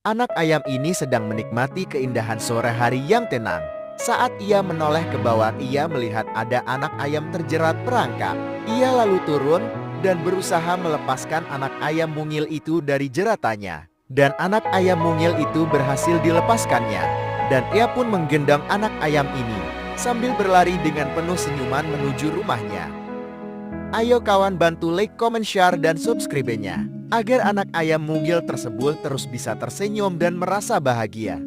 Anak ayam ini sedang menikmati keindahan sore hari yang tenang. Saat ia menoleh ke bawah, ia melihat ada anak ayam terjerat perangkap. Ia lalu turun dan berusaha melepaskan anak ayam mungil itu dari jeratannya. Dan anak ayam mungil itu berhasil dilepaskannya. Dan ia pun menggendong anak ayam ini sambil berlari dengan penuh senyuman menuju rumahnya. Ayo kawan, bantu like, comment, share, dan subscribe-nya agar anak ayam mungil tersebut terus bisa tersenyum dan merasa bahagia.